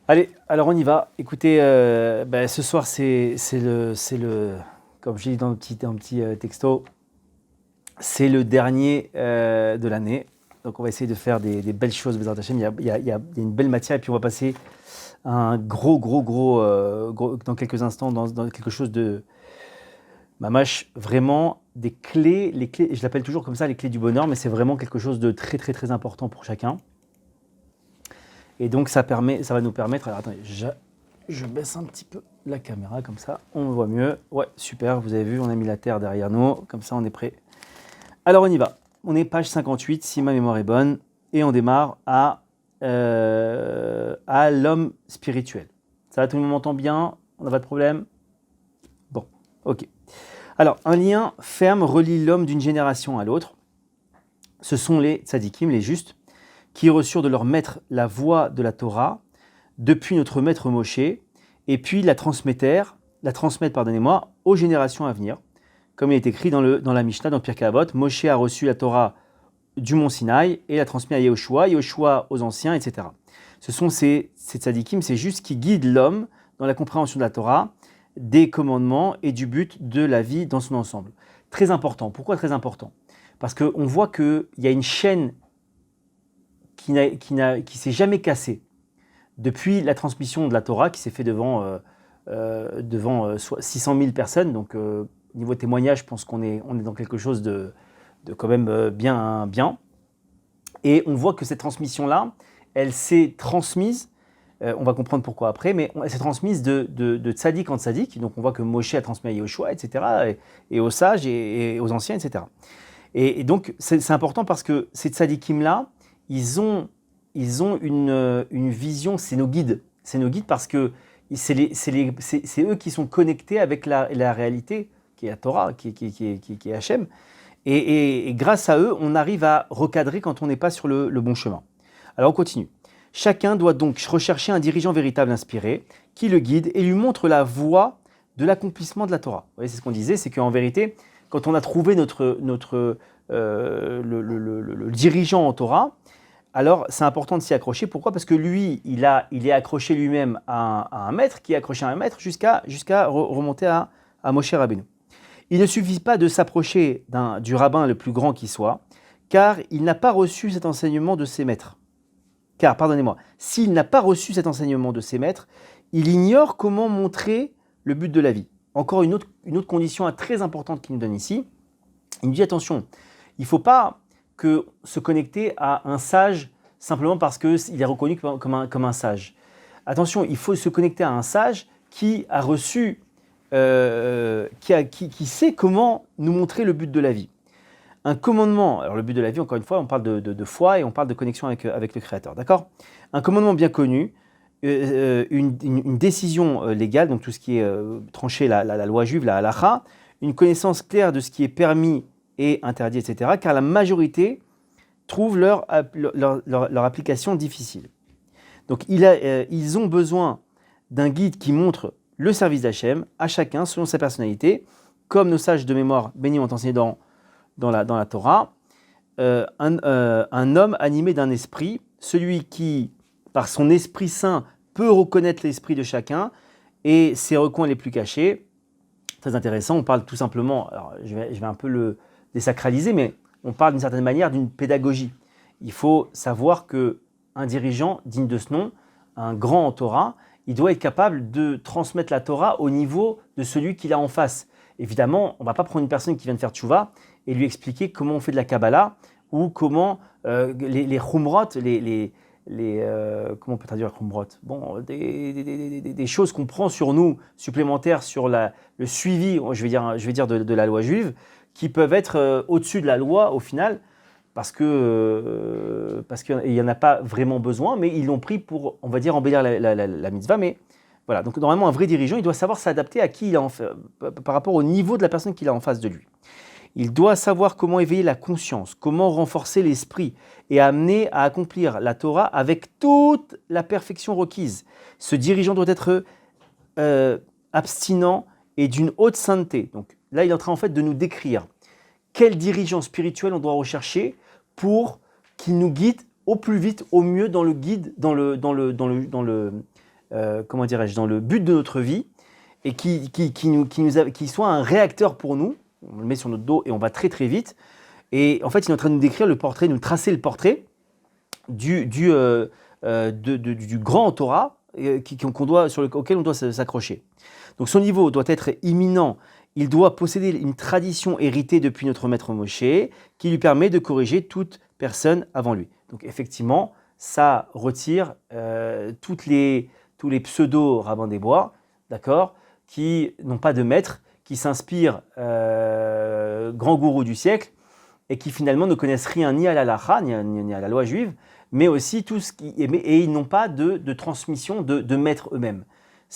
Allez, alors on y va. Écoutez, ce soir, comme je dis dans le petit texto, c'est le dernier de l'année. Donc on va essayer de faire des belles choses, Bezrat Hashem. Il y a une belle matière et puis on va passer un gros, dans quelques instants, dans quelque chose de mamache, vraiment des clés, les clés, je l'appelle toujours comme ça, les clés du bonheur, mais c'est vraiment quelque chose de très très très important pour chacun. Et donc ça va nous permettre, alors attendez, je baisse un petit peu la caméra, comme ça on me voit mieux. Ouais, super, vous avez vu, on a mis la terre derrière nous, comme ça on est prêt. Alors on y va, on est page 58, si ma mémoire est bonne, et on démarre à l'homme spirituel. Ça va, tout le monde m'entend bien? On n'a pas de problème? Bon, ok. Alors, un lien ferme relie l'homme d'une génération à l'autre. Ce sont les tzadikim, les justes, qui reçurent de leur maître la voix de la Torah, depuis notre maître Moshe, et puis la transmettent, aux générations à venir. Comme il est écrit dans la Mishnah, dans Pirkei Avot, Moshe a reçu la Torah du mont Sinaï et l'a transmis à Yehoshua, Yehoshua aux anciens, etc. Ce sont ces tzadikim, c'est juste qui guident l'homme dans la compréhension de la Torah, des commandements et du but de la vie dans son ensemble. Très important. Pourquoi très important? Parce qu'on voit qu'il y a une chaîne qui ne s'est jamais cassée depuis la transmission de la Torah, qui s'est fait devant 600 000 personnes. Donc, niveau témoignage, je pense qu'on est dans quelque chose de quand même bien. Et on voit que cette transmission-là, elle s'est transmise, on va comprendre pourquoi après, mais elle s'est transmise de tzaddik en tzaddik. Donc on voit que Moshe a transmis à Yehoshua, etc., et aux sages et aux anciens, etc. Et donc c'est important parce que ces tzaddikim-là, ils ont une vision, c'est nos guides. C'est nos guides parce que c'est eux qui sont connectés avec la réalité, qui est la Torah, qui est Hachem. Et grâce à eux, on arrive à recadrer quand on n'est pas sur le bon chemin. Alors on continue. Chacun doit donc rechercher un dirigeant véritable inspiré qui le guide et lui montre la voie de l'accomplissement de la Torah. Vous voyez, c'est ce qu'on disait, c'est qu'en vérité, quand on a trouvé le dirigeant en Torah, alors c'est important de s'y accrocher. Pourquoi? Parce que lui, il est accroché lui-même à un maître, qui est accroché à un maître jusqu'à remonter à Moshe Rabbeinu. Il ne suffit pas de s'approcher du rabbin le plus grand qui soit, car il n'a pas reçu cet enseignement de ses maîtres. Car, pardonnez-moi, s'il n'a pas reçu cet enseignement de ses maîtres, il ignore comment montrer le but de la vie. Encore une autre condition très importante qu'il nous donne ici. Il nous dit attention, il ne faut pas se connecter à un sage simplement parce qu'il est reconnu comme un sage. Attention, il faut se connecter à un sage qui a reçu, qui sait comment nous montrer le but de la vie. Un commandement, alors le but de la vie, encore une fois, on parle de foi et on parle de connexion avec le Créateur, d'accord? Un commandement bien connu, une décision légale, donc tout ce qui est tranché, la loi juive, la halacha, une connaissance claire de ce qui est permis et interdit, etc., car la majorité trouve leur application difficile. Donc ils ont besoin d'un guide qui montre le service d'Hachem à chacun selon sa personnalité, comme nos sages de mémoire bénis ont enseigné dans la Torah, un homme animé d'un esprit, celui qui, par son esprit saint, peut reconnaître l'esprit de chacun et ses recoins les plus cachés. Très intéressant, on parle tout simplement, alors je vais un peu le désacraliser, mais on parle d'une certaine manière d'une pédagogie. Il faut savoir qu'un dirigeant digne de ce nom, un grand en Torah, il doit être capable de transmettre la Torah au niveau de celui qu'il a en face. Évidemment, on ne va pas prendre une personne qui vient de faire tchouva et lui expliquer comment on fait de la Kabbalah ou comment les chumrot, comment on peut traduire chumrot? Bon, des choses qu'on prend sur nous supplémentaires sur le suivi, je vais dire de la loi juive, qui peuvent être au-dessus de la loi au final, parce qu'il n'y en a pas vraiment besoin, mais ils l'ont pris pour, on va dire, embellir la mitzvah. Mais voilà, donc normalement, un vrai dirigeant, il doit savoir s'adapter à qui il a par rapport au niveau de la personne qu'il a en face de lui. Il doit savoir comment éveiller la conscience, comment renforcer l'esprit et amener à accomplir la Torah avec toute la perfection requise. Ce dirigeant doit être abstinent et d'une haute sainteté. Donc là, il est en train en fait de nous décrire quel dirigeant spirituel on doit rechercher pour qu'il nous guide au plus vite, au mieux dans le guide, dans le comment dirais-je, dans le but de notre vie, et qui soit un réacteur pour nous. On le met sur notre dos et on va très très vite. Et en fait, il est en train de nous décrire le portrait, de nous tracer le portrait du grand Torah auquel on doit s'accrocher. Donc son niveau doit être imminent. Il doit posséder une tradition héritée depuis notre maître Moshe qui lui permet de corriger toute personne avant lui. Donc effectivement, ça retire tous les pseudo-rabbins des bois, d'accord, qui n'ont pas de maître, qui s'inspirent grands gourous du siècle et qui finalement ne connaissent rien ni à la halakha, ni à la loi juive, mais aussi tout ce qui et ils n'ont pas de transmission de maître eux-mêmes.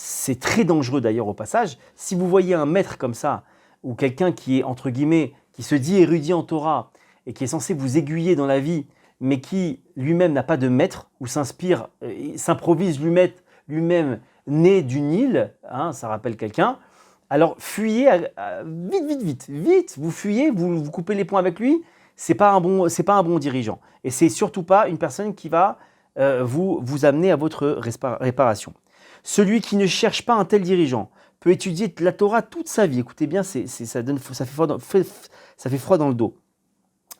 C'est très dangereux d'ailleurs au passage. Si vous voyez un maître comme ça, ou quelqu'un qui est, entre guillemets, qui se dit érudit en Torah, et qui est censé vous aiguiller dans la vie, mais qui lui-même n'a pas de maître, ou s'improvise lui-même né du Nil, hein, ça rappelle quelqu'un, alors fuyez vite, vous fuyez, vous coupez les ponts avec lui, c'est pas un bon dirigeant. Et c'est surtout pas une personne qui va vous amener à votre réparation. Celui qui ne cherche pas un tel dirigeant peut étudier la Torah toute sa vie. Écoutez bien, ça fait froid dans le dos.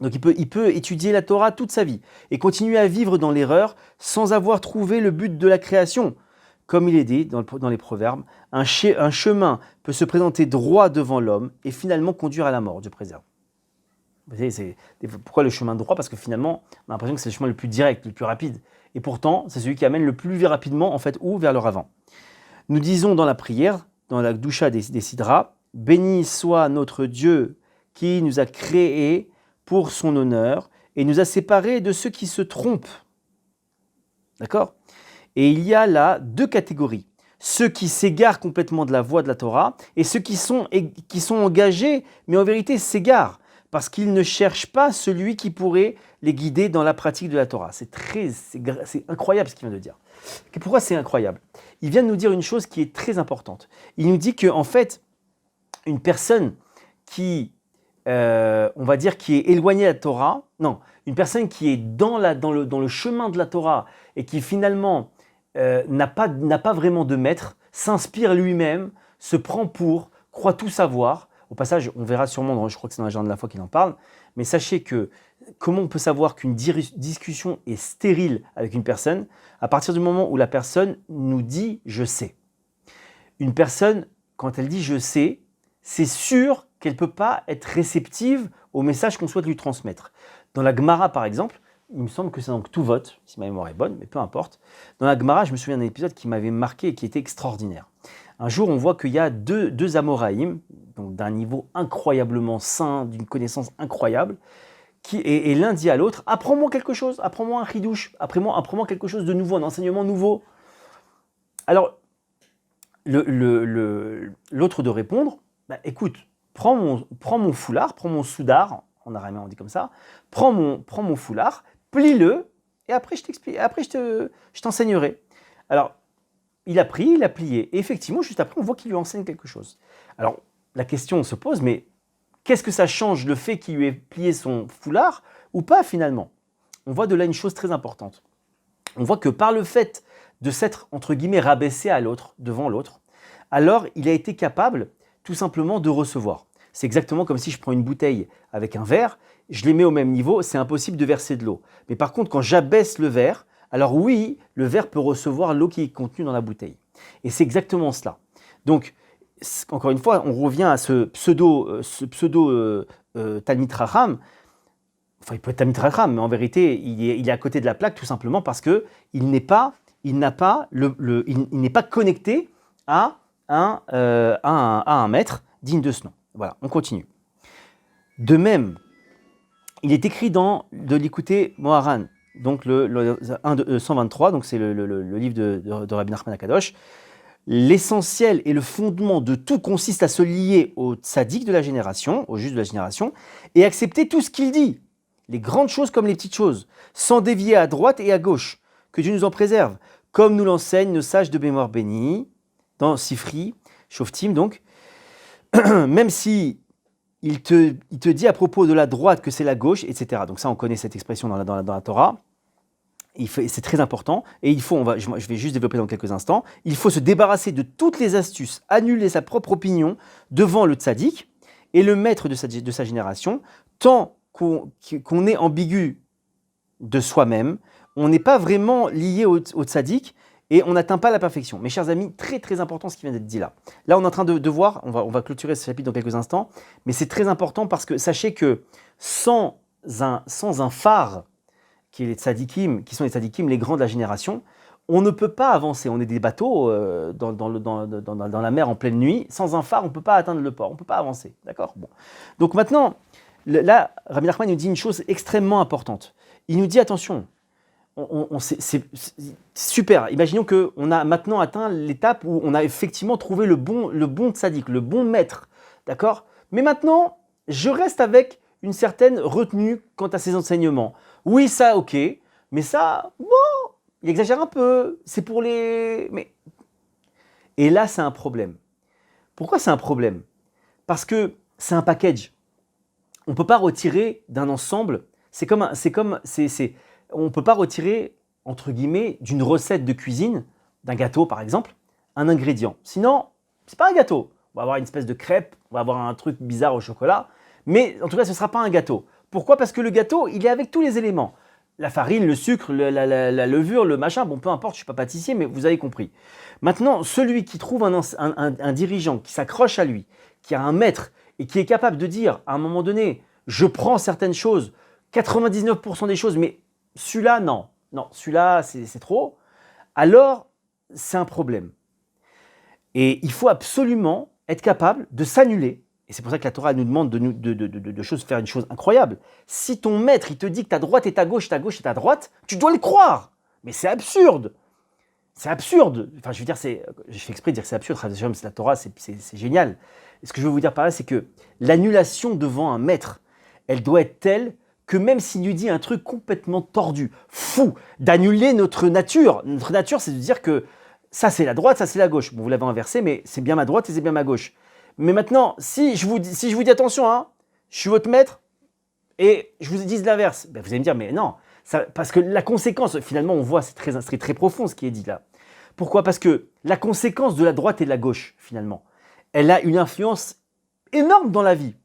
Donc il peut étudier la Torah toute sa vie et continuer à vivre dans l'erreur sans avoir trouvé le but de la création. Comme il est dit dans les proverbes, un chemin peut se présenter droit devant l'homme et finalement conduire à la mort. Dieu préserve. Vous savez, pourquoi le chemin droit? Parce que finalement, on a l'impression que c'est le chemin le plus direct, le plus rapide. Et pourtant, c'est celui qui amène le plus rapidement, en fait, vers le ravin. Nous disons dans la prière, dans la doucha des Sidra, « Béni soit notre Dieu qui nous a créés pour son honneur et nous a séparés de ceux qui se trompent. » D'accord? Et il y a là deux catégories. Ceux qui s'égarent complètement de la voie de la Torah et ceux qui sont engagés, mais en vérité s'égarent parce qu'ils ne cherchent pas celui qui pourrait les guider dans la pratique de la Torah. C'est incroyable ce qu'il vient de dire. Pourquoi c'est incroyable? Il vient de nous dire une chose qui est très importante. Il nous dit qu'en fait, une personne qui, on va dire, qui est éloignée de la Torah, non, une personne qui est dans le chemin de la Torah et qui finalement n'a pas vraiment de maître, s'inspire lui-même, se prend pour, croit tout savoir. Au passage, on verra sûrement, je crois que c'est dans la Journée de la foi qu'il en parle, mais sachez que comment on peut savoir qu'une discussion est stérile avec une personne à partir du moment où la personne nous dit « je sais ». Une personne, quand elle dit « je sais », c'est sûr qu'elle ne peut pas être réceptive au message qu'on souhaite lui transmettre. Dans la Gemara, par exemple, il me semble que c'est donc tout vote, si ma mémoire est bonne, mais peu importe. Dans la Gemara, je me souviens d'un épisode qui m'avait marqué et qui était extraordinaire. Un jour, on voit qu'il y a deux Amoraïm, donc d'un niveau incroyablement sain, d'une connaissance incroyable, et l'un dit à l'autre, apprends-moi quelque chose, apprends-moi un chidouche, apprends-moi quelque chose de nouveau, un enseignement nouveau. Alors, l'autre de répondre, bah, écoute, prends mon foulard, prends mon soudar, en araméen on dit comme ça, prends mon foulard, plie-le, et après je t'enseignerai. Alors, il a pris, il a plié, et effectivement, juste après, on voit qu'il lui enseigne quelque chose. Alors, la question se pose, mais qu'est-ce que ça change le fait qu'il lui ait plié son foulard ou pas finalement? On voit de là une chose très importante. On voit que par le fait de s'être, entre guillemets, rabaissé à l'autre, devant l'autre, alors il a été capable tout simplement de recevoir. C'est exactement comme si je prends une bouteille avec un verre, je les mets au même niveau, c'est impossible de verser de l'eau. Mais par contre, quand j'abaisse le verre, alors oui, le verre peut recevoir l'eau qui est contenue dans la bouteille. Et c'est exactement cela. Donc, encore une fois, on revient à ce pseudo Talmid Chacham. Enfin, il peut être Talmid Chacham, mais en vérité, il est à côté de la plaque tout simplement parce qu'il n'est pas connecté à un maître digne de ce nom. Voilà, on continue. De même, il est écrit de l'écouter Moharan, donc le 123, donc c'est le livre de Rabbi Nachman HaKadosh. L'essentiel et le fondement de tout consiste à se lier au tzaddik de la génération, au juste de la génération, et accepter tout ce qu'il dit, les grandes choses comme les petites choses, sans dévier à droite et à gauche, que Dieu nous en préserve, comme nous l'enseignent nos sages de mémoire bénis, dans Sifri, Shoftim donc, même si il te dit à propos de la droite que c'est la gauche, etc. Donc ça, on connaît cette expression dans la Torah. c'est très important, et je vais juste développer dans quelques instants, il faut se débarrasser de toutes les astuces, annuler sa propre opinion devant le tzaddik et le maître de sa génération, tant qu'on est ambigu de soi-même, on n'est pas vraiment lié au tzaddik, et on n'atteint pas la perfection. Mes chers amis, très très important ce qui vient d'être dit là. Là, on est en train de voir, on va clôturer ce chapitre dans quelques instants, mais c'est très important parce que sachez que sans un phare, qui sont les tzadikim, les grands de la génération, on ne peut pas avancer. On est des bateaux dans la mer en pleine nuit. Sans un phare, on ne peut pas atteindre le port, on ne peut pas avancer. D'accord ? Bon. Donc maintenant, là, Rabbi Nachman nous dit une chose extrêmement importante. Il nous dit, attention, c'est super. Imaginons qu'on a maintenant atteint l'étape où on a effectivement trouvé le bon tzaddik, le bon maître. D'accord ? Mais maintenant, je reste avec une certaine retenue quant à ses enseignements. Oui, ça, ok, mais ça, bon, il exagère un peu, c'est pour les... Mais... Et là, c'est un problème. Pourquoi c'est un problème ? Parce que c'est un package. On ne peut pas retirer d'un ensemble, on ne peut pas retirer, entre guillemets, d'une recette de cuisine, d'un gâteau par exemple, un ingrédient. Sinon, c'est pas un gâteau. On va avoir une espèce de crêpe, on va avoir un truc bizarre au chocolat, mais en tout cas, ce ne sera pas un gâteau. Pourquoi ? Parce que le gâteau, il est avec tous les éléments. La farine, le sucre, la levure, le machin, bon, peu importe, je ne suis pas pâtissier, mais vous avez compris. Maintenant, celui qui trouve un dirigeant, qui s'accroche à lui, qui a un maître, et qui est capable de dire, à un moment donné, je prends certaines choses, 99% des choses, mais celui-là, non, celui-là, c'est trop, alors c'est un problème. Et il faut absolument être capable de s'annuler. Et c'est pour ça que la Torah nous demande de faire une chose incroyable. Si ton maître, il te dit que ta droite est ta gauche est ta droite, tu dois le croire. Mais c'est absurde. C'est absurde. Enfin, je veux dire, je fais exprès de dire que c'est absurde. C'est la Torah, c'est génial. Et ce que je veux vous dire par là, c'est que l'annulation devant un maître, elle doit être telle que même s'il lui dit un truc complètement tordu, fou, d'annuler notre nature. Notre nature, c'est de dire que ça, c'est la droite, ça, c'est la gauche. Bon, vous l'avez inversé, mais c'est bien ma droite et c'est bien ma gauche. Mais maintenant, si je vous dis attention, hein, je suis votre maître et je vous dis l'inverse, ben vous allez me dire, mais non, parce que la conséquence, finalement, on voit, c'est très profond ce qui est dit là. Pourquoi ? Parce que la conséquence de la droite et de la gauche, finalement, elle a une influence énorme dans la vie.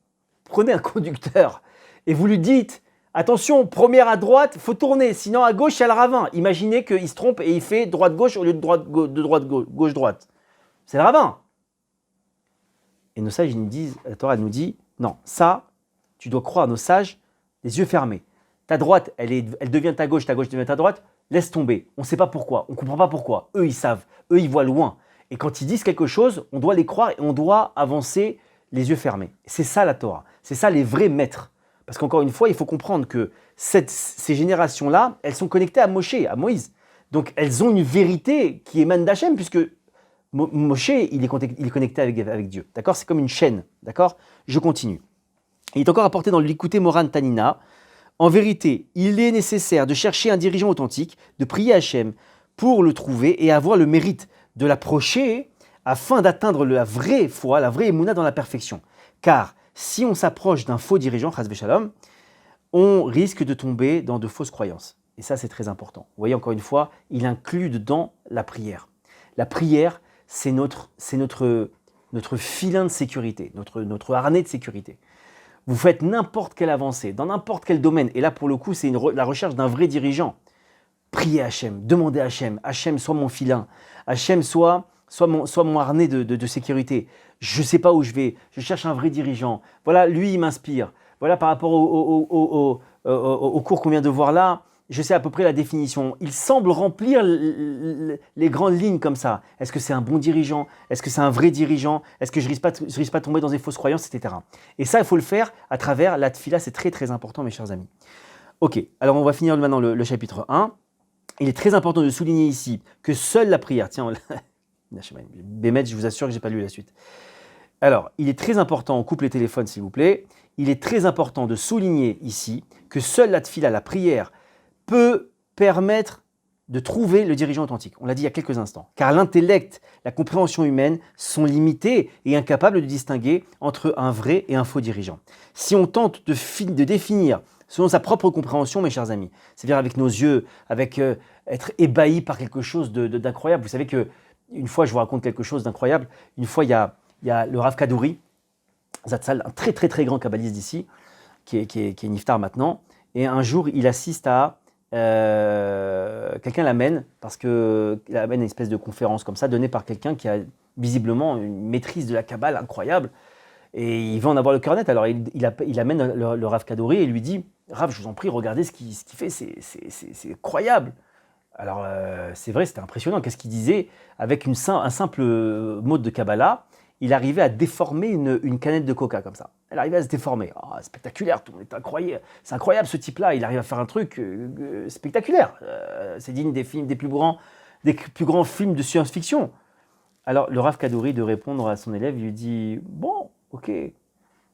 Prenez un conducteur et vous lui dites, attention, première à droite, faut tourner, sinon à gauche, il y a le ravin. Imaginez qu'il se trompe et il fait droite-gauche au lieu de gauche-droite. C'est le ravin. Et nos sages, ils nous disent, la Torah nous dit, non, ça, tu dois croire à nos sages, les yeux fermés. Ta droite, elle devient ta gauche devient ta droite, laisse tomber. On ne sait pas pourquoi, on ne comprend pas pourquoi. Eux, ils savent, eux, ils voient loin. Et quand ils disent quelque chose, on doit les croire et on doit avancer les yeux fermés. C'est ça la Torah, c'est ça les vrais maîtres. Parce qu'encore une fois, il faut comprendre que ces générations-là, elles sont connectées à Moshe, à Moïse. Donc elles ont une vérité qui émane d'Hachem, puisque Moshe, il est connecté avec Dieu. D'accord ? C'est comme une chaîne. D'accord ? Je continue. Il est encore apporté dans le Likutei Moran Tanina. En vérité, il est nécessaire de chercher un dirigeant authentique, de prier Hachem pour le trouver et avoir le mérite de l'approcher afin d'atteindre la vraie foi, la vraie émouna dans la perfection. Car si on s'approche d'un faux dirigeant, chas v'shalom, on risque de tomber dans de fausses croyances. Et ça, c'est très important. Vous voyez, encore une fois, il inclut dedans la prière. La prière, c'est notre filin de sécurité, notre harnais de sécurité. Vous faites n'importe quelle avancée, dans n'importe quel domaine, et là pour le coup c'est la recherche d'un vrai dirigeant. Priez Hachem, demandez à Hachem, Hachem soit mon filin, Hachem soit mon harnais de sécurité. Je ne sais pas où je vais, je cherche un vrai dirigeant. Voilà, lui il m'inspire. Voilà, par rapport au cours qu'on vient de voir là, je sais à peu près la définition. Il semble remplir les grandes lignes comme ça. Est-ce que c'est un bon dirigeant ? Est-ce que c'est un vrai dirigeant ? Est-ce que je risque pas de tomber dans des fausses croyances, etc. Et ça, il faut le faire à travers la tfila. C'est très, très important, mes chers amis. Ok, alors on va finir maintenant le chapitre 1. Il est très important de souligner ici que seule la prière... Tiens, Bémet, je vous assure que je n'ai pas lu la suite. Alors, il est très important, on coupe les téléphones s'il vous plaît, il est très important de souligner ici que seule la tfila, la prière, peut permettre de trouver le dirigeant authentique. On l'a dit il y a quelques instants. Car l'intellect, la compréhension humaine sont limités et incapables de distinguer entre un vrai et un faux dirigeant. Si on tente de définir selon sa propre compréhension, mes chers amis. C'est-à-dire avec nos yeux, avec être ébahi par quelque chose d'incroyable. Vous savez que une fois, je vous raconte quelque chose d'incroyable. Une fois, il y a le Rav Kadouri, Zatzal, un très très très grand kabbaliste d'ici, qui est niftar maintenant. Et un jour, il assiste à quelqu'un l'amène, parce qu'il amène une espèce de conférence comme ça, donnée par quelqu'un qui a visiblement une maîtrise de la Kabbale incroyable. Et il va en avoir le cœur net. Alors il amène le Rav Kadouri et lui dit « Rav, je vous en prie, regardez ce qu'il fait, c'est incroyable !» Alors c'est vrai, c'était impressionnant. Qu'est-ce qu'il disait? Avec un simple mot de Kabbalah, il arrivait à déformer une canette de coca comme ça. Elle arrivait à se déformer. Oh, spectaculaire, tout le monde est incroyable. C'est incroyable ce type-là, il arrive à faire un truc spectaculaire. C'est digne des plus grands films de science-fiction. Alors le Rav Kadouri de répondre à son élève, il lui dit « Bon, ok,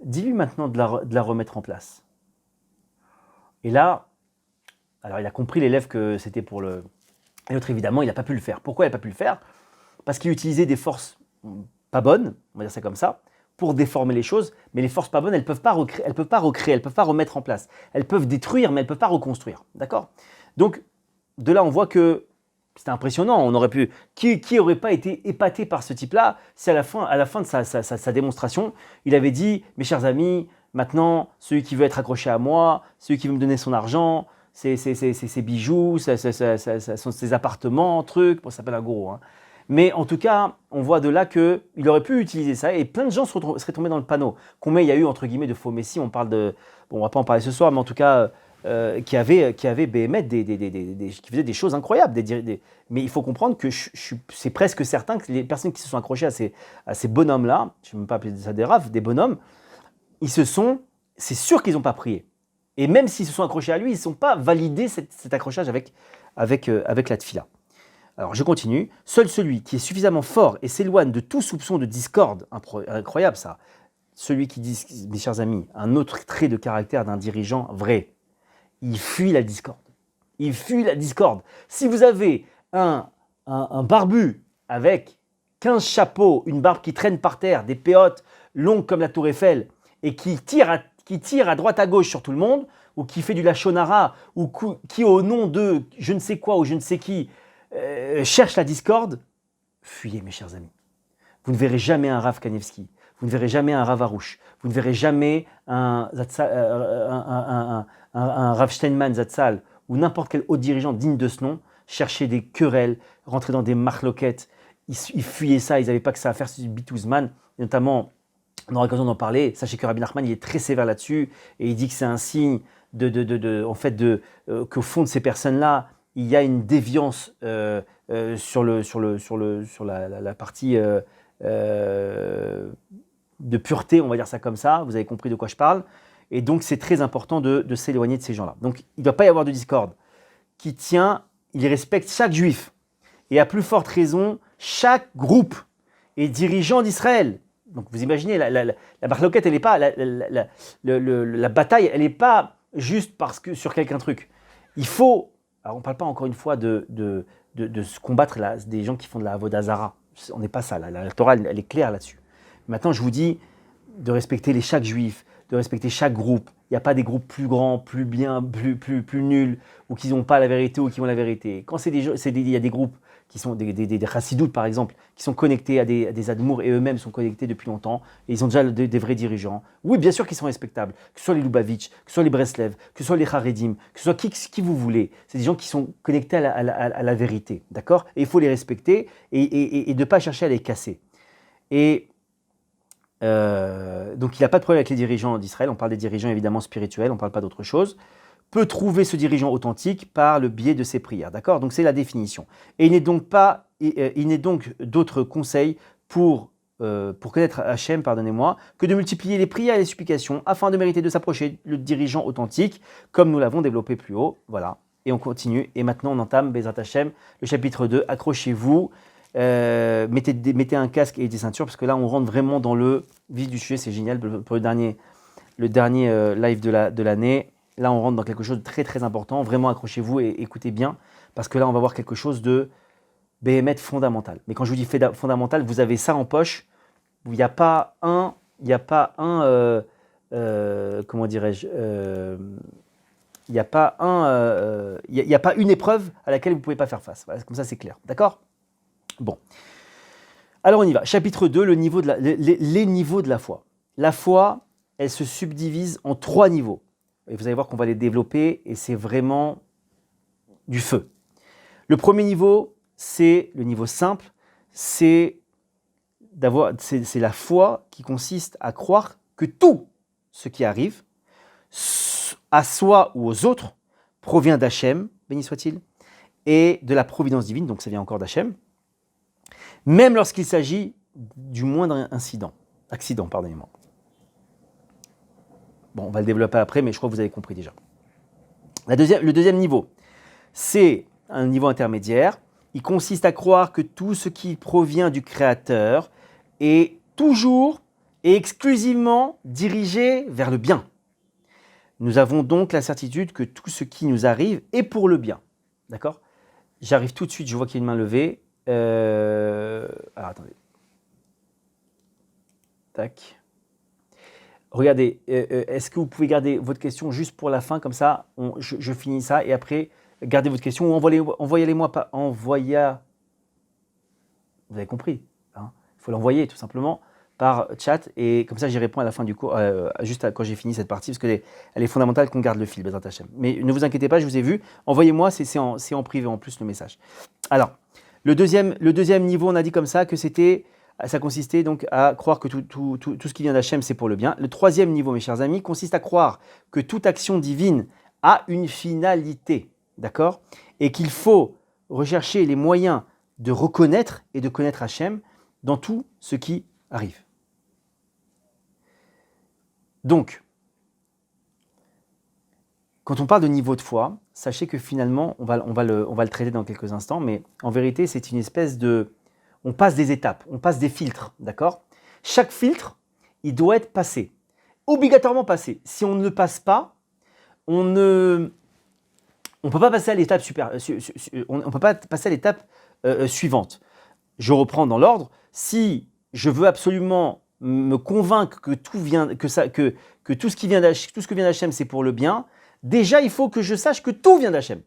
dis-lui maintenant de la remettre en place. » Et là, alors il a compris l'élève que c'était pour le... Et l'autre évidemment, il n'a pas pu le faire. Pourquoi il n'a pas pu le faire? Parce qu'il utilisait des forces pas bonnes, on va dire ça comme ça, pour déformer les choses, mais les forces pas bonnes, elles ne peuvent pas recréer, elles ne peuvent pas remettre en place. Elles peuvent détruire, mais elles ne peuvent pas reconstruire. D'accord? Donc, de là, on voit que c'était impressionnant. On aurait pu... Qui n'aurait pas été épaté par ce type-là si à la fin de sa démonstration, il avait dit « Mes chers amis, maintenant, celui qui veut être accroché à moi, celui qui veut me donner son argent, ses bijoux, ses appartements, trucs, bon, ça s'appelle un gourou, hein. Mais en tout cas, on voit de là qu'il aurait pu utiliser ça et plein de gens seraient tombés dans le panneau. Combien il y a eu, entre guillemets, de faux messies, on parle de... Bon, on ne va pas en parler ce soir, mais en tout cas, qui avaient BMF, qui faisaient des choses incroyables. Mais il faut comprendre que c'est presque certain que les personnes qui se sont accrochées à ces bonhommes-là, je ne vais même pas appeler ça des raves, des bonhommes, c'est sûr qu'ils n'ont pas prié. Et même s'ils se sont accrochés à lui, ils ne sont pas validés cet accrochage avec la tfila. Alors je continue. Seul celui qui est suffisamment fort et s'éloigne de tout soupçon de discorde, incroyable ça, celui qui dit, mes chers amis, un autre trait de caractère d'un dirigeant vrai, il fuit la discorde. Il fuit la discorde. Si vous avez un barbu avec 15 chapeaux, une barbe qui traîne par terre, des péotes longues comme la tour Eiffel, et qui tire à droite à gauche sur tout le monde, ou qui fait du lachonara, ou qui au nom de je ne sais quoi ou je ne sais qui cherche la discorde, fuyez mes chers amis. Vous ne verrez jamais un Rav Kanevski, vous ne verrez jamais un Rav Arouche, vous ne verrez jamais un Rav Steinman Zatzal ou n'importe quel haut dirigeant digne de ce nom chercher des querelles, rentrer dans des marloquettes. Ils fuyaient ça, ils n'avaient pas que ça à faire, c'est du bitouzman, notamment... On aura l'occasion d'en parler. Sachez que Rabbi Nachman il est très sévère là-dessus et il dit que c'est un signe qu'au fond de ces personnes-là, il y a une déviance sur la partie de pureté, on va dire ça comme ça. Vous avez compris de quoi je parle. Et donc, c'est très important de s'éloigner de ces gens-là. Donc, il ne doit pas y avoir de discorde. Il respecte chaque juif. Et à plus forte raison, chaque groupe et dirigeant d'Israël. Donc vous imaginez, la marloquette, elle n'est pas, la bataille, elle n'est pas juste parce que sur quelqu'un truc. Il faut, alors on ne parle pas encore une fois de se combattre des gens qui font de la avodah zara. On n'est pas ça, la Torah, elle est claire là-dessus. Maintenant, je vous dis de respecter chaque juif, de respecter chaque groupe. Il n'y a pas des groupes plus grands, plus bien, plus nuls, ou qui n'ont pas la vérité ou qui ont la vérité. Quand il y a des groupes qui sont des chassidoutes par exemple, qui sont connectés à des admours et eux-mêmes sont connectés depuis longtemps, et ils ont déjà des vrais dirigeants. Oui, bien sûr qu'ils sont respectables, que ce soit les Lubavitch, que ce soit les Breslev, que ce soit les Haredim, que ce soit qui vous voulez. C'est des gens qui sont connectés à la vérité, d'accord? Et il faut les respecter et ne pas chercher à les casser. Et donc il n'a pas de problème avec les dirigeants d'Israël, on parle des dirigeants évidemment spirituels, on ne parle pas d'autre chose. Peut trouver ce dirigeant authentique par le biais de ses prières. D'accord? Donc c'est la définition. Et il n'est donc d'autre conseil pour connaître Hachem, pardonnez-moi, que de multiplier les prières et les supplications afin de mériter de s'approcher le dirigeant authentique, comme nous l'avons développé plus haut. Voilà. Et on continue. Et maintenant, on entame, Bezrat Hachem, le chapitre 2. Accrochez-vous, mettez un casque et des ceintures, parce que là, on rentre vraiment dans le vif du sujet. C'est génial pour le dernier live de l'année. Là, on rentre dans quelque chose de très très important. Vraiment, accrochez-vous et écoutez bien, parce que là, on va voir quelque chose de béhémet fondamental. Mais quand je vous dis fondamental, vous avez ça en poche. Il n'y a pas un comment dirais-je, Il n'y a pas il y a pas une épreuve à laquelle vous ne pouvez pas faire face. Voilà, comme ça, c'est clair. D'accord? Bon. Alors, on y va. Chapitre 2, les niveaux de la foi. La foi, elle se subdivise en 3 niveaux. Et vous allez voir qu'on va les développer et c'est vraiment du feu. Le premier niveau, c'est le niveau simple, c'est la foi qui consiste à croire que tout ce qui arrive, à soi ou aux autres, provient d'Hachem, béni soit-il, et de la providence divine, donc ça vient encore d'Hachem, même lorsqu'il s'agit du moindre accident, pardonnez-moi. Bon, on va le développer après, mais je crois que vous avez compris déjà. Le deuxième niveau, c'est un niveau intermédiaire. Il consiste à croire que tout ce qui provient du Créateur est toujours et exclusivement dirigé vers le bien. Nous avons donc la certitude que tout ce qui nous arrive est pour le bien. D'accord? J'arrive tout de suite, je vois qu'il y a une main levée. Alors attendez. Tac. Regardez, est-ce que vous pouvez garder votre question juste pour la fin, comme ça, je finis ça, et après, gardez votre question, ou envoyez-les-moi pas. Vous avez compris, hein? Il faut l'envoyer tout simplement par chat, et comme ça j'y réponds à la fin du cours, juste quand j'ai fini cette partie, parce qu'elle est fondamentale qu'on garde le fil, Bezrat Hashem. Mais ne vous inquiétez pas, je vous ai vu, envoyez-moi, c'est en privé en plus le message. Alors, le deuxième niveau, on a dit comme ça que ça consistait donc à croire que tout ce qui vient d'Hachem, c'est pour le bien. Le troisième niveau, mes chers amis, consiste à croire que toute action divine a une finalité, d'accord? Et qu'il faut rechercher les moyens de reconnaître et de connaître Hachem dans tout ce qui arrive. Donc, quand on parle de niveau de foi, sachez que finalement, on va le traiter dans quelques instants, mais en vérité, c'est une espèce de... On passe des étapes, on passe des filtres, d'accord? Chaque filtre, il doit être passé, obligatoirement passé. Si on ne le passe pas, on ne peut pas passer à l'étape on peut pas passer à l'étape suivante. Je reprends dans l'ordre. Si je veux absolument me convaincre que tout ce qui vient d'Hachem, c'est pour le bien, déjà il faut que je sache que tout vient d'Hachem.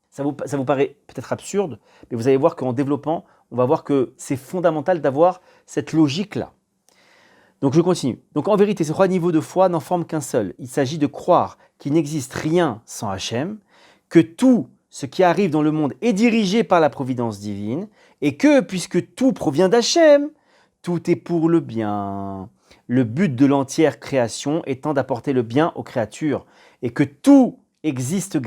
Ça vous paraît peut-être absurde, mais vous allez voir qu'en développant, on va voir que c'est fondamental d'avoir cette logique-là. Donc je continue. Donc en vérité, ces 3 niveaux de foi n'en forment qu'un seul. Il s'agit de croire qu'il n'existe rien sans Hachem, que tout ce qui arrive dans le monde est dirigé par la providence divine, et que, puisque tout provient d'Hachem, tout est pour le bien. Le but de l'entière création étant d'apporter le bien aux créatures, et que tout existe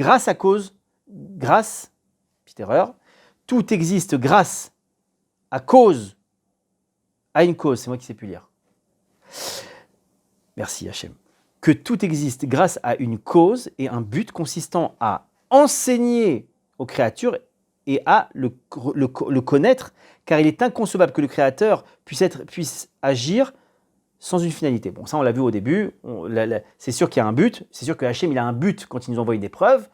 tout existe grâce à une cause, c'est moi qui sais plus lire. Merci Hachem. Que tout existe grâce à une cause et un but consistant à enseigner aux créatures et à le connaître, car il est inconcevable que le Créateur puisse agir sans une finalité. Bon, ça on l'a vu au début, c'est sûr qu'il y a un but, c'est sûr que Hachem il a un but quand il nous envoie une épreuve,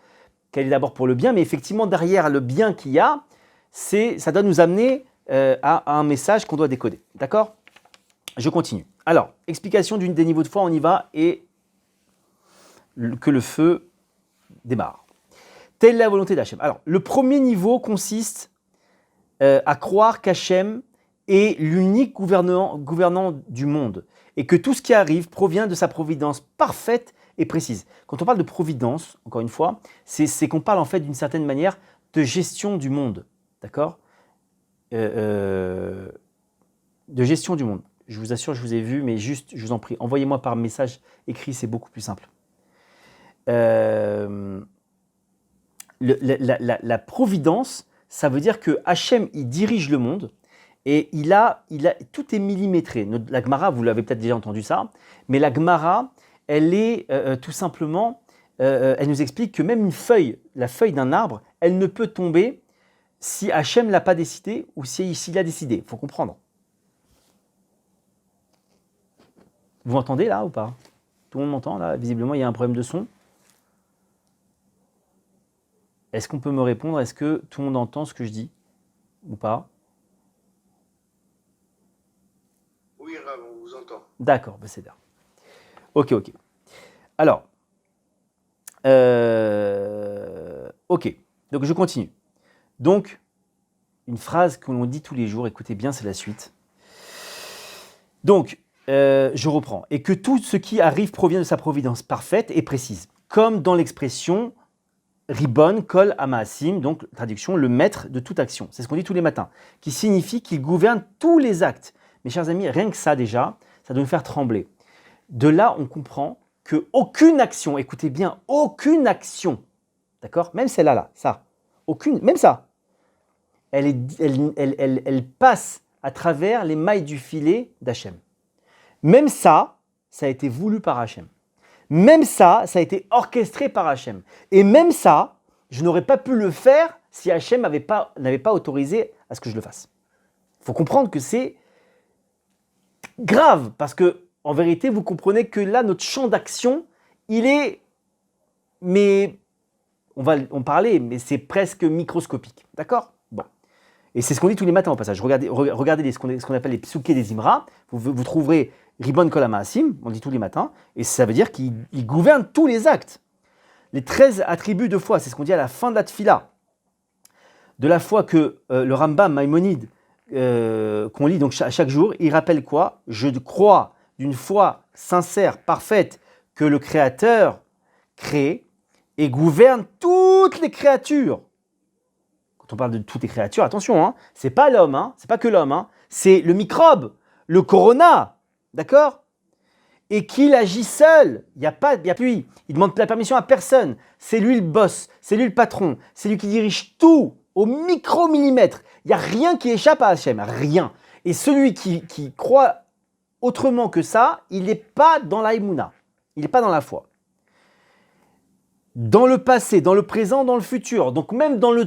qu'elle est d'abord pour le bien, mais effectivement derrière le bien qu'il y a, ça doit nous amener à un message qu'on doit décoder. D'accord? Je continue. Alors, explication des niveaux de foi, on y va, et que le feu démarre. Telle est la volonté d'Hachem. Alors, le premier niveau consiste à croire qu'Hachem est l'unique gouvernant du monde, et que tout ce qui arrive provient de sa providence parfaite et précise. Quand on parle de providence, encore une fois, c'est qu'on parle en fait d'une certaine manière de gestion du monde. D'accord? De gestion du monde. Je vous assure, je vous ai vu, mais juste, je vous en prie, envoyez-moi par message écrit, c'est beaucoup plus simple. La providence, ça veut dire que Hachem, il dirige le monde, et tout est millimétré. La Gemara, vous l'avez peut-être déjà entendu ça, mais la Gemara, elle est tout simplement, elle nous explique que même la feuille d'un arbre, elle ne peut tomber si Hachem ne l'a pas décidé ou s'il a décidé. Il faut comprendre. Vous m'entendez là ou pas? Tout le monde m'entend là? Visiblement, il y a un problème de son. Est-ce qu'on peut me répondre? Est-ce que tout le monde entend ce que je dis ou pas? Oui, Rav, on vous entend. D'accord, c'est bien. Ok. Alors, Ok, donc je continue. Donc, une phrase que l'on dit tous les jours, écoutez bien, c'est la suite. Donc, je reprends. Et que tout ce qui arrive provient de sa providence parfaite et précise. Comme dans l'expression Ribon kol amaasim, donc traduction, le maître de toute action. C'est ce qu'on dit tous les matins, qui signifie qu'il gouverne tous les actes. Mes chers amis, rien que ça déjà, ça doit nous faire trembler. De là, on comprend qu'aucune action, écoutez bien, aucune action, d'accord, même celle-là, là, ça, aucune, même ça, elle passe à travers les mailles du filet d'Hachem. Même ça, ça a été voulu par Hachem. Même ça, ça a été orchestré par Hachem. Et même ça, je n'aurais pas pu le faire si Hachem n'avait pas autorisé à ce que je le fasse. Il faut comprendre que c'est grave, parce que en vérité, vous comprenez que là, notre champ d'action, il est, mais on va en parler, mais c'est presque microscopique, d'accord? Bon. Et c'est ce qu'on dit tous les matins au passage. Regardez ce qu'on appelle les psoukés des Imra. Vous trouverez Ribon kol amaasim, on dit tous les matins, et ça veut dire qu'il gouverne tous les actes. Les 13 attributs de foi, c'est ce qu'on dit à la fin de la tfila. De la foi que le Rambam Maïmonide, qu'on lit donc chaque jour, il rappelle quoi? Je crois d'une foi sincère, parfaite, que le Créateur crée et gouverne toutes les créatures. Quand on parle de toutes les créatures, attention, hein, c'est pas l'homme, hein, c'est pas que l'homme, hein, c'est le microbe, le corona, d'accord? Et qu'il agit seul, il n'y a plus lui, il ne demande la permission à personne, c'est lui le boss, c'est lui le patron, c'est lui qui dirige tout au micro-millimètre. Il n'y a rien qui échappe à Hachem, rien. Et celui qui croit autrement que ça, il n'est pas dans la Emouna, il n'est pas dans la foi. Dans le passé, dans le présent, dans le futur, donc même dans la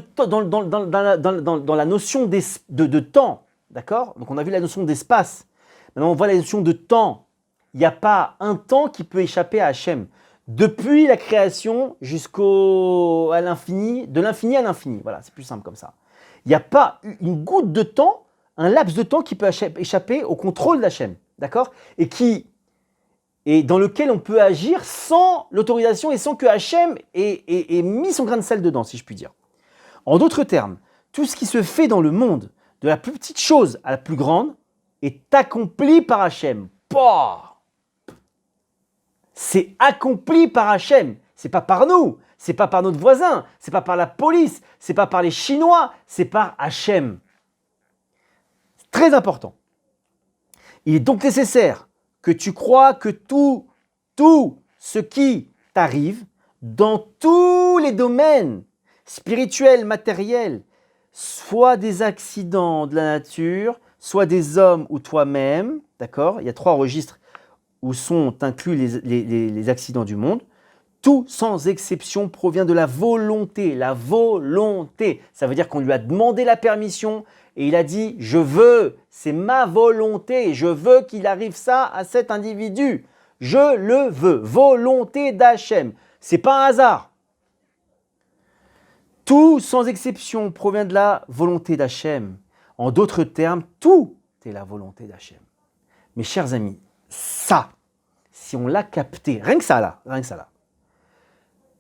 notion de temps, d'accord? Donc on a vu la notion d'espace, maintenant on voit la notion de temps. Il n'y a pas un temps qui peut échapper à Hachem. Depuis la création à l'infini, de l'infini à l'infini. Voilà, c'est plus simple comme ça. Il n'y a pas une goutte de temps, un laps de temps qui peut échapper au contrôle d'Hachem, d'accord? Et dans lequel on peut agir sans l'autorisation et sans que Hachem ait mis son grain de sel dedans, si je puis dire. En d'autres termes, tout ce qui se fait dans le monde, de la plus petite chose à la plus grande, est accompli par Hachem. C'est accompli par Hachem. C'est pas par nous, c'est pas par notre voisin, c'est pas par la police, c'est pas par les Chinois, c'est par Hachem. C'est très important. Il est donc nécessaire que tu crois que tout ce qui t'arrive dans tous les domaines spirituels, matériels, soit des accidents de la nature, soit des hommes ou toi-même, d'accord? Il y a 3 registres où sont inclus les accidents du monde. Tout, sans exception, provient de la volonté. La volonté, ça veut dire qu'on lui a demandé la permission et il a dit « Je veux, c'est ma volonté, je veux qu'il arrive ça à cet individu. Je le veux. » Volonté d'Hachem. C'est pas un hasard. Tout, sans exception, provient de la volonté d'Hachem. En d'autres termes, tout est la volonté d'Hachem. Mes chers amis, ça, si on l'a capté, rien que ça là,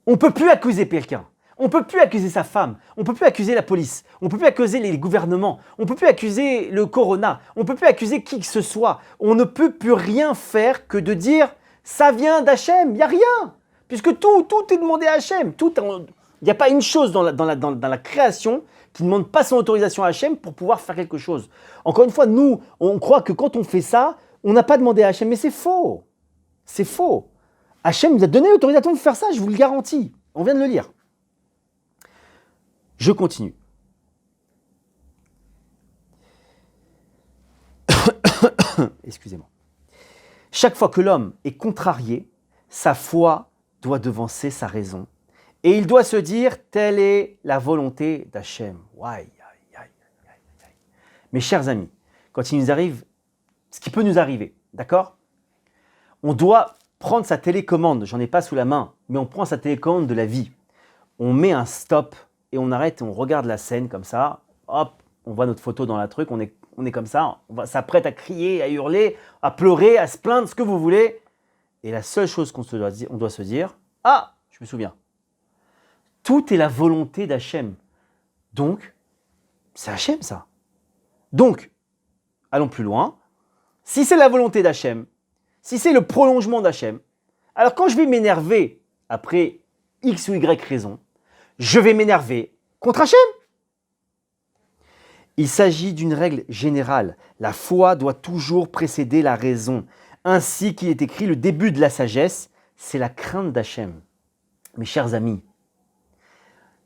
on ne peut plus accuser quelqu'un, on ne peut plus accuser sa femme, on ne peut plus accuser la police, on ne peut plus accuser les gouvernements, on ne peut plus accuser le corona, on ne peut plus accuser qui que ce soit, on ne peut plus rien faire que de dire ça vient d'Hachem, il n'y a rien, puisque tout est demandé à Hachem, il n'y a pas une chose dans la création qui ne demande pas son autorisation à Hachem pour pouvoir faire quelque chose. Encore une fois, nous, on croit que quand on fait ça, on n'a pas demandé à Hachem, mais c'est faux. C'est faux. Hachem nous a donné l'autorisation de faire ça, je vous le garantis. On vient de le lire. Je continue. Excusez-moi. Chaque fois que l'homme est contrarié, sa foi doit devancer sa raison. Et il doit se dire, telle est la volonté d'Hachem. Mes chers amis, quand il nous arrive ce qui peut nous arriver, d'accord? On doit prendre sa télécommande, j'en ai pas sous la main, mais on prend sa télécommande de la vie. On met un stop et on arrête et on regarde la scène comme ça, hop, on voit notre photo dans la truc, on est comme ça, on s'apprête à crier, à hurler, à pleurer, à se plaindre, ce que vous voulez. Et la seule chose qu'on doit se dire, ah, je me souviens, Tout est la volonté d'Hachem. Donc, c'est Hachem ça. Donc, allons plus loin. Si c'est la volonté d'Hachem, si c'est le prolongement d'Hachem, alors quand je vais m'énerver après X ou Y raison, je vais m'énerver contre Hachem. Il s'agit d'une règle générale. La foi doit toujours précéder la raison. Ainsi qu'il est écrit, le début de la sagesse, c'est la crainte d'Hachem. Mes chers amis,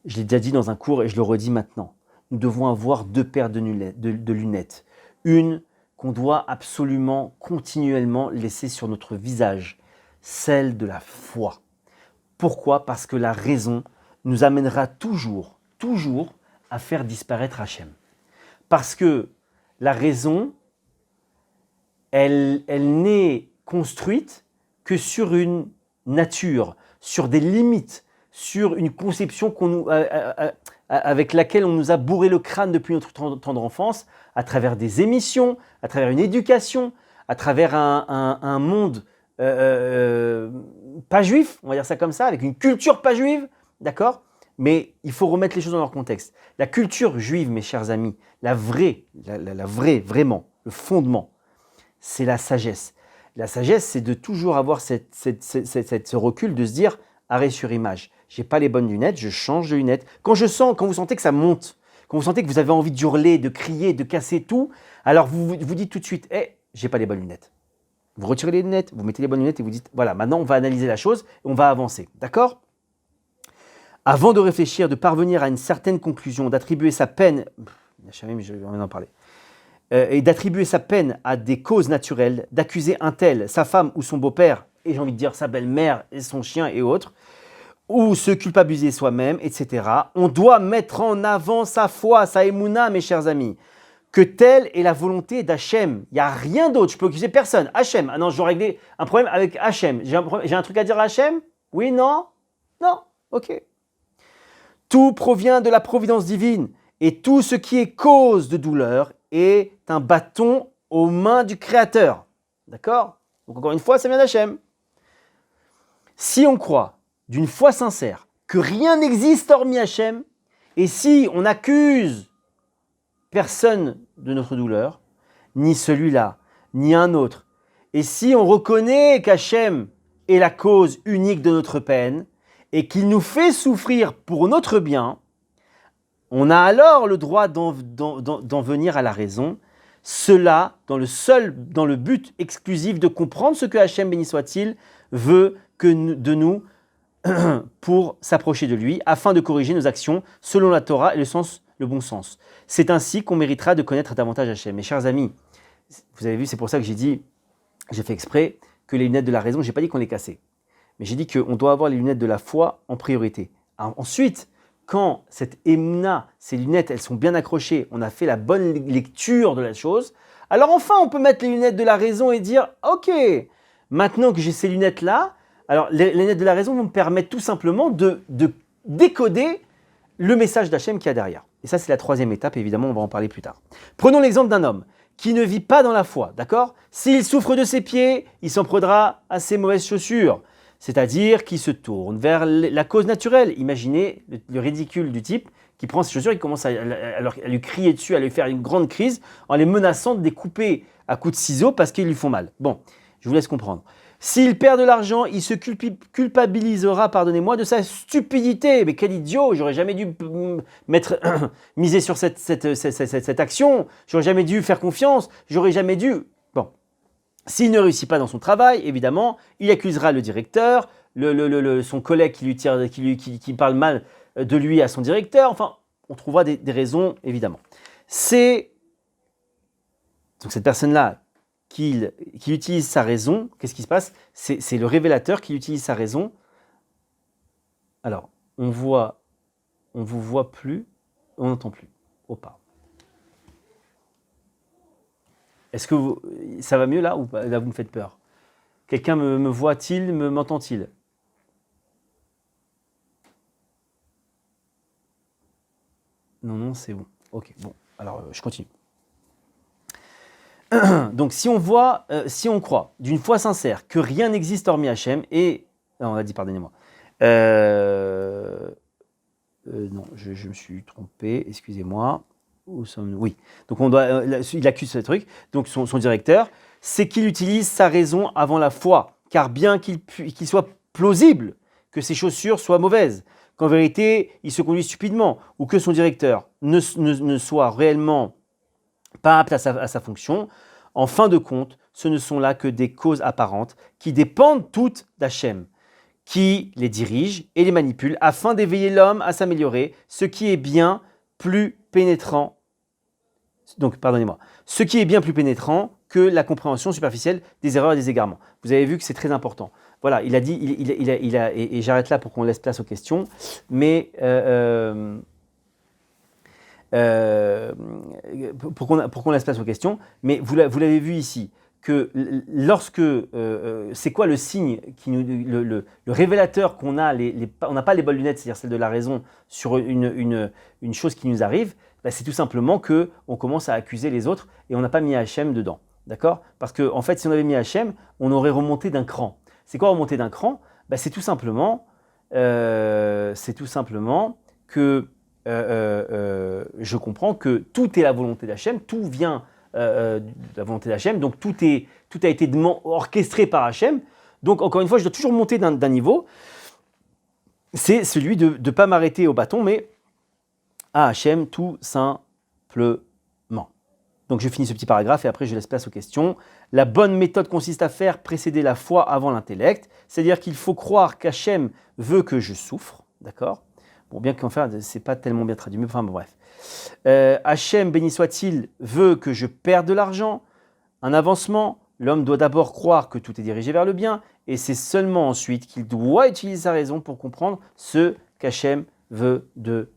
je l'ai déjà dit dans un cours et je le redis maintenant, nous devons avoir deux paires de lunettes. Une qu'on doit absolument, continuellement laisser sur notre visage, celle de la foi. Pourquoi ? Parce que la raison nous amènera toujours à faire disparaître Hachem. Parce que la raison, elle n'est construite que sur une nature, sur des limites, sur une conception avec laquelle on nous a bourré le crâne depuis notre tendre enfance, à travers des émissions, à travers une éducation, à travers un monde pas juif, on va dire ça comme ça, avec une culture pas juive, d'accord ? Mais il faut remettre les choses dans leur contexte. La culture juive, mes chers amis, la vraie, vraiment, le fondement, c'est la sagesse. La sagesse, c'est de toujours avoir ce recul, de se dire arrêt sur image. J'ai pas les bonnes lunettes, je change de lunettes. Quand vous sentez que ça monte, quand vous sentez que vous avez envie d'hurler, de crier, de casser tout, alors vous dites tout de suite, j'ai pas les bonnes lunettes. Vous retirez les lunettes, vous mettez les bonnes lunettes et vous dites, voilà, maintenant on va analyser la chose et on va avancer. D'accord ? Avant de réfléchir, de parvenir à une certaine conclusion, d'attribuer sa peine, je vais en parler, et d'attribuer sa peine à des causes naturelles, d'accuser un tel, sa femme ou son beau-père, et j'ai envie de dire sa belle-mère et son chien et autres, ou se culpabiliser soi-même, etc. On doit mettre en avant sa foi, sa émouna, mes chers amis, que telle est la volonté d'Hachem. Il n'y a rien d'autre, je peux accuser personne. Hachem, ah non, je dois régler un problème avec Hachem. J'ai un truc à dire à Hachem ? Oui, non ? Non, ok. Tout provient de la providence divine et tout ce qui est cause de douleur est un bâton aux mains du Créateur. D'accord ? Donc encore une fois, ça vient d'Hachem. Si on croit d'une foi sincère que rien n'existe hormis Hachem, et si on accuse personne de notre douleur, ni celui-là, ni un autre, et si on reconnaît qu'Hachem est la cause unique de notre peine, et qu'il nous fait souffrir pour notre bien, on a alors le droit d'en venir à la raison, cela dans le but exclusif de comprendre ce que Hachem, béni soit-il, veut de nous pour s'approcher de lui, afin de corriger nos actions selon la Torah et le bon sens. C'est ainsi qu'on méritera de connaître davantage Hachem. Mes chers amis, vous avez vu, c'est pour ça que j'ai fait exprès que les lunettes de la raison, je n'ai pas dit qu'on les cassait. Mais j'ai dit qu'on doit avoir les lunettes de la foi en priorité. Ensuite, quand cette émouna, ces lunettes, elles sont bien accrochées, on a fait la bonne lecture de la chose, alors enfin on peut mettre les lunettes de la raison et dire « Ok, maintenant que j'ai ces lunettes-là, alors les lunettes de la raison vont me permettre tout simplement de décoder le message d'Hachem qu'il y a derrière. » Et ça, c'est la troisième étape, évidemment, on va en parler plus tard. Prenons l'exemple d'un homme qui ne vit pas dans la foi, d'accord ? S'il souffre de ses pieds, il s'en prendra à ses mauvaises chaussures. C'est-à-dire qu'il se tourne vers la cause naturelle. Imaginez le ridicule du type qui prend ses chaussures et commence à lui crier dessus, à lui faire une grande crise en les menaçant de les couper à coups de ciseaux parce qu'ils lui font mal. Bon, je vous laisse comprendre. S'il perd de l'argent, il se culpabilisera, pardonnez-moi, de sa stupidité. Mais quel idiot, j'aurais jamais dû miser sur cette action, j'aurais jamais dû faire confiance, j'aurais jamais dû... Bon. S'il ne réussit pas dans son travail, évidemment, il accusera le directeur, son collègue qui parle mal de lui à son directeur. Enfin, on trouvera des raisons, évidemment. C'est donc cette personne-là qui utilise sa raison. Qu'est-ce qui se passe ? C'est le révélateur qui utilise sa raison. Alors, on vous voit plus, on n'entend plus. Opa. Est-ce que ça va mieux là ou pas ? Là, vous me faites peur. Quelqu'un me voit-il, m'entend-il ? Non, c'est bon. Ok, bon. Alors, je continue. Donc, si on croit d'une foi sincère que rien n'existe hormis Hachem, et... Non, on a dit, pardonnez-moi. Non, je me suis trompé, excusez-moi. Où sommes-nous? Oui. Donc il accuse ce truc. Donc son directeur, c'est qu'il utilise sa raison avant la foi, car bien qu'il soit plausible que ses chaussures soient mauvaises, qu'en vérité il se conduit stupidement, ou que son directeur ne soit réellement pas apte à sa fonction, en fin de compte, ce ne sont là que des causes apparentes qui dépendent toutes d'Hachem, qui les dirige et les manipule afin d'éveiller l'homme à s'améliorer, ce qui est bien plus pénétrant. Donc, pardonnez-moi, ce qui est bien plus pénétrant que la compréhension superficielle des erreurs et des égarements. Vous avez vu que c'est très important. Voilà, il a dit, et j'arrête là pour qu'on laisse place aux questions, mais pour qu'on laisse place aux questions, mais vous l'avez vu ici, que lorsque, c'est quoi le signe, le révélateur qu'on a, on n'a pas les bonnes lunettes, c'est-à-dire celle de la raison, sur une chose qui nous arrive, bah c'est tout simplement qu'on commence à accuser les autres et on n'a pas mis Hachem dedans. D'accord? Parce qu'en fait, si on avait mis Hachem, on aurait remonté d'un cran. C'est quoi remonter d'un cran? Bah, c'est tout simplement que je comprends que tout est la volonté d'Hachem, tout vient de la volonté d'Hachem, donc tout a été orchestré par Hachem. Donc encore une fois, je dois toujours monter d'un niveau. C'est celui de ne pas m'arrêter au bâton, mais à Hachem tout simplement. Donc je finis ce petit paragraphe et après je laisse place aux questions. La bonne méthode consiste à faire précéder la foi avant l'intellect, c'est-à-dire qu'il faut croire qu'Hachem veut que je souffre, d'accord? Bon, bien qu'en fait, c'est pas tellement bien traduit, mais enfin bon, bref. Hachem, béni soit-il, veut que je perde de l'argent, un avancement. L'homme doit d'abord croire que tout est dirigé vers le bien, et c'est seulement ensuite qu'il doit utiliser sa raison pour comprendre ce qu'Hachem veut de